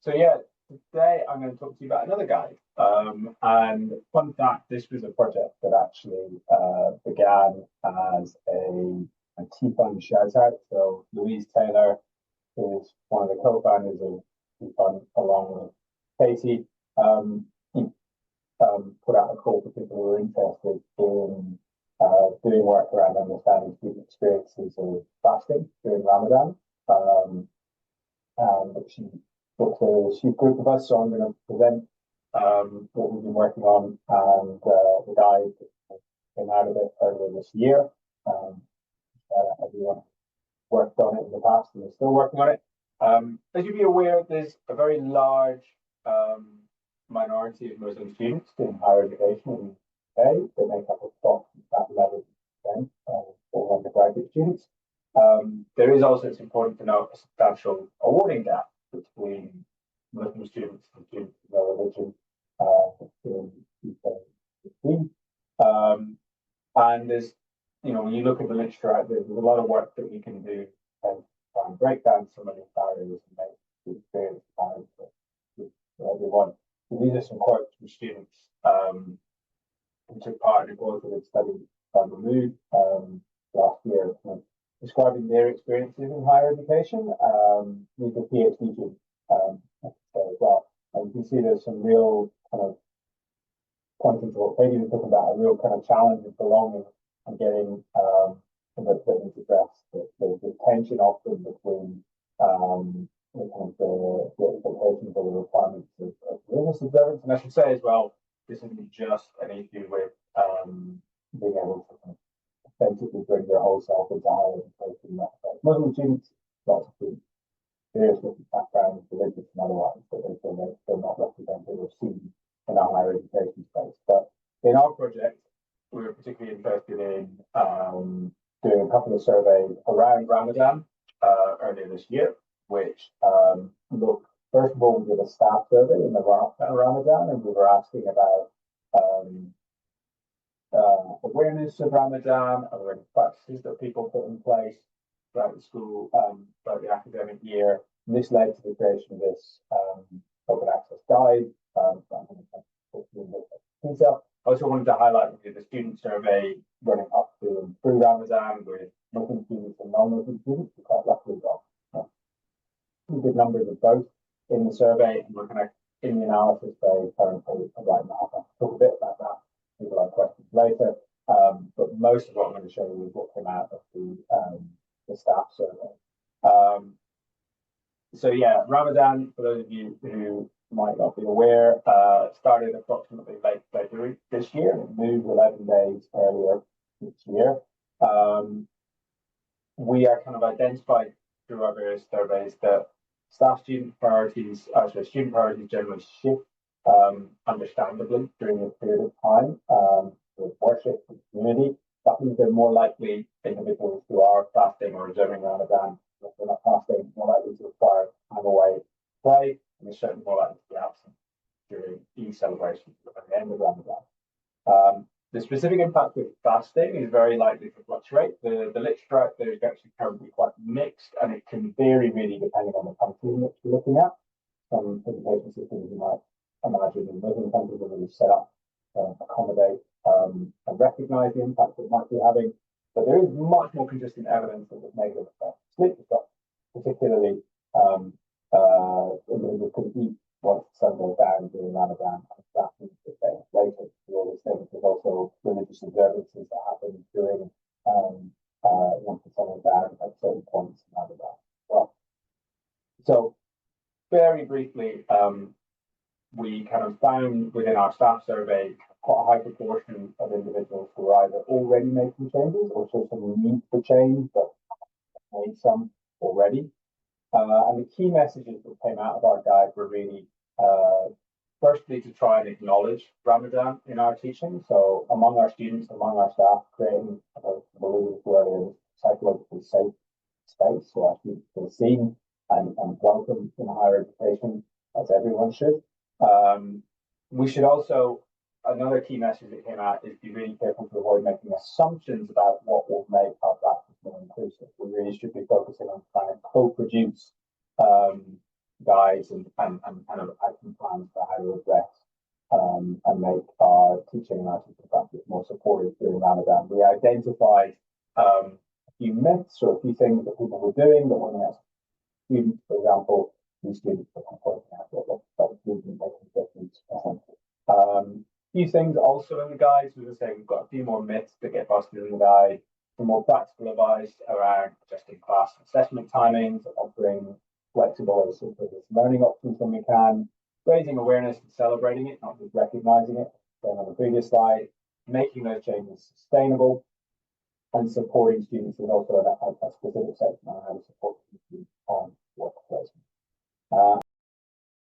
So yeah, today I'm going to talk to you about another guide. And fun fact, this was a project that actually began as a T-Fund shout out. So Louise Taylor is one of the co-founders of T-Fund along with Katie. He put out a call for people who are interested in doing work around understanding student experiences of fasting during Ramadan. And she booked a huge group of us, so I'm going to present what we've been working on and the guide that came out of it earlier this year. Everyone worked on it in the past and is still working on it. As you'll be aware, there's a very large minority of Muslim students in higher education in the UK. They make up about 11% for undergraduate students. There is also, it's important to note, a substantial awarding gap between Muslim students and students of their religion in 2015. And there's, when you look at the literature out there, there's a lot of work that we can do and try and break down some of these barriers and make the experience barriers for everyone. So these are some quotes from students who took part in a qualitative study by Mahmood last year, describing their experiences in higher education. These are PhD students as well. And you can see there's some real kind of pointing to what Katie was talking about, a real kind of challenge of belonging and getting that needs addressed. The tension often between the expectations or the requirements of religious observance. And I should say as well, this isn't just an issue with being able to kind of authentically bring their whole self into higher education. Muslim students, lots of students, various different backgrounds, religious and otherwise, but they feel they're not represented or seen in our higher education space. But in our project, we were particularly interested in doing a couple of surveys around Ramadan earlier this year, which looked, first of all, we did a staff survey in the Ramadan, and we were asking about awareness of Ramadan, are there any practices that people put in place throughout the school, throughout the academic year. And this led to the creation of this open access guide. I also wanted to highlight we did the student survey running up to and through Ramadan with Muslim students and non-Muslim students. We quite luckily got good numbers of both in the survey, and we're kind of in the analysis phase currently right now. I'll talk a bit about that. People have questions later, but most of what I'm going to show you is what came out of the staff survey. So yeah, Ramadan, for those of you who might not be aware, started approximately late February this year, and it moved 11 days earlier this year. We are kind of identified through our various surveys that student priorities generally shift understandably during this period of time with worship and community. That means they're more likely individuals who are fasting or observing Ramadan. If they're not fasting, more likely to require time away to play, and they're certainly more likely to be absent during Eid celebrations at the end of Ramadan. The specific impact of fasting is very likely to fluctuate. The literature out there is actually currently quite mixed, and it can vary really depending on the country in which we're looking at. Some education systems you might imagine in Muslim countries are really set up to accommodate and recognize the impact it might be having. But there is much more consistent evidence of this negative effect. Sleep disruption, particularly individuals can eat once the sun goes down during Ramadan, and that means that they later do all these things. There's also religious observances that happen during once the sun goes down at certain points in Ramadan as well. So very briefly, we kind of found within our staff survey quite a high proportion of individuals who are either already making changes or show some need for change, but made some already. And the key messages that came out of our guide were really, firstly, to try and acknowledge Ramadan in our teaching. So among our students, among our staff, creating a psychologically safe space so our students feel seen and welcome in higher education, as everyone should. We should also, another key message that came out is be really careful to avoid making assumptions about what will make our practice more inclusive. We really should be focusing on trying to co-produce guides and kind of action plans for how to address and make our teaching and our teaching practice more supportive during Ramadan. We identified a few myths or a few things that people were doing that when we asked students, for example, these students were pointing out that movement making a difference. Few things also in the guides. We were saying we've got a few more myths that get busted in the guide. Some more practical advice around adjusting class assessment timings, offering flexible asynchronous learning options when we can, raising awareness and celebrating it, not just recognizing it. Going on the previous slide, making those changes sustainable, and supporting students is also a specific section on how to support students on work placement.